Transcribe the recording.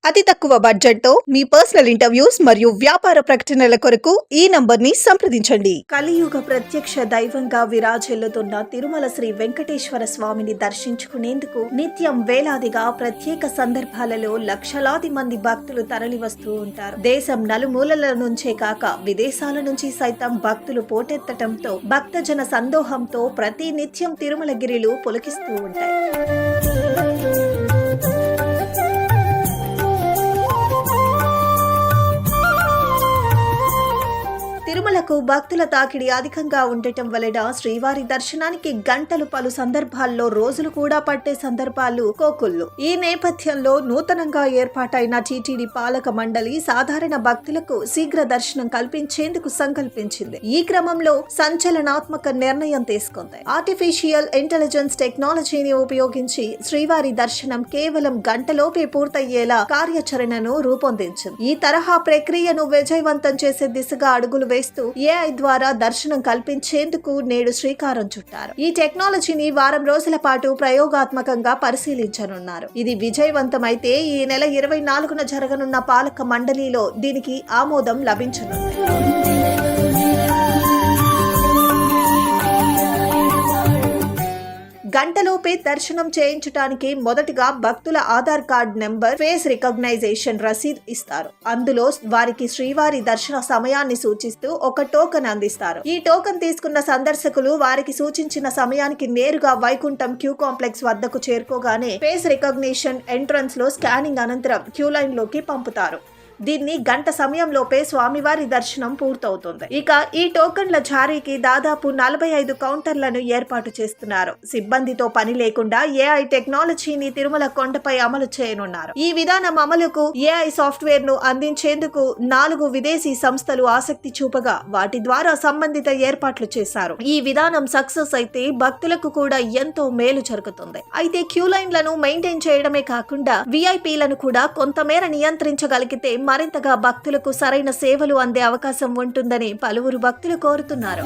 అతి తక్కువ బడ్జెట్ తో మీ పర్సనల్ ఇంటర్వ్యూస్ మరియు వ్యాపార ప్రకటనల కొరకు ఈ నంబర్ ని సంప్రదించండి. కలియుగ ప్రత్యక్ష దైవంగా విరాజిల్లుతున్న తిరుమల శ్రీ వెంకటేశ్వర స్వామిని దర్శించుకునేందుకు నిత్యం వేలాదిగా ప్రత్యేక సందర్భాలలో లక్షలాది మంది భక్తులు తరలివస్తూ ఉంటారు. దేశం నలుమూలల నుంచే కాక విదేశాల నుంచి సైతం భక్తులు పోటెత్తటంతో భక్తజన సందోహంతో ప్రతి నిత్యం తిరుమల గిరిలు పులకిస్తూ ఉంటాయి. తిరుమలకు భక్తుల తాకిడి అధికంగా ఉండటం వలన శ్రీవారి దర్శనానికి గంటలు, పలు సందర్భాల్లో రోజులు కూడా పట్టే సందర్భాలు కోకొల్లు. ఈ నేపథ్యంలో నూతనంగా ఏర్పాటైన టీటీడీ పాలక మండలి సాధారణ భక్తులకు శీఘ్ర దర్శనం కల్పించేందుకు సంకల్పించింది. ఈ క్రమంలో సంచలనాత్మక నిర్ణయం తీసుకుంది. ఆర్టిఫిషియల్ ఇంటెలిజెన్స్ టెక్నాలజీని ఉపయోగించి శ్రీవారి దర్శనం కేవలం గంటలోపే పూర్తయ్యేలా కార్యాచరణను రూపొందించింది. ఈ తరహా ప్రక్రియను విజయవంతం చేసే దిశగా అడుగులు వేస్తూ ఏఐ ద్వారా దర్శనం కల్పించేందుకు నేడు శ్రీకారం చుట్టారు. ఈ టెక్నాలజీని వారం రోజుల పాటు ప్రయోగాత్మకంగా పరిశీలించనున్నారు. ఇది విజయవంతమైతే ఈ నెల 24న జరగనున్న పాలక మండలిలో దీనికి ఆమోదం లభించనుంది. గంటలోపే దర్శనం చేయించడానికి మొదటిగా భక్తుల Aadhaar card number, face recognition Rashid ఇస్తారు. అందులో వారికి శ్రీవారి దర్శన సమయాన్ని సూచిస్తూ ఒక టోకెన్ అందిస్తారు. ఈ టోకెన్ తీసుకున్న సందర్శకులు వారికి సూచించిన సమయానికి నేరుగా వైకుంఠం క్యూ కాంప్లెక్స్ వద్దకు చేరుకోగానే ఫేస్ రికగ్నిషన్ ఎంట్రన్స్ లో స్కానింగ్ అనంతరం క్యూ లైన్ లోకి పంపుతారు. దీన్ని గంట సమయంలోపే స్వామివారి దర్శనం పూర్తవుతుంది. ఇక ఈ టోకన్ల జారీకి దాదాపు 45 కౌంటర్లను ఏర్పాటు చేస్తున్నారు. సిబ్బందితో పని లేకుండా ఏఐ టెక్నాలజీని తిరుమల కొండపై అమలు చేయనున్నారు. ఈ విధానం అమలుకు ఏఐ సాఫ్ట్వేర్ ను అందించేందుకు 4 విదేశీ సంస్థలు ఆసక్తి చూపగా వాటి ద్వారా సంబంధిత ఏర్పాట్లు చేశారు. ఈ విధానం సక్సెస్ అయితే భక్తులకు కూడా ఎంతో మేలు జరుగుతుంది. అయితే క్యూ లైన్లను మెయింటైన్ చేయడమే కాకుండా విఐపీలను కూడా కొంతమేర నియంత్రించగలిగితే మరింతగా భక్తులకు సరైన సేవలు అందే అవకాశం ఉంటుందని పలువురు భక్తులు కోరుతున్నారు.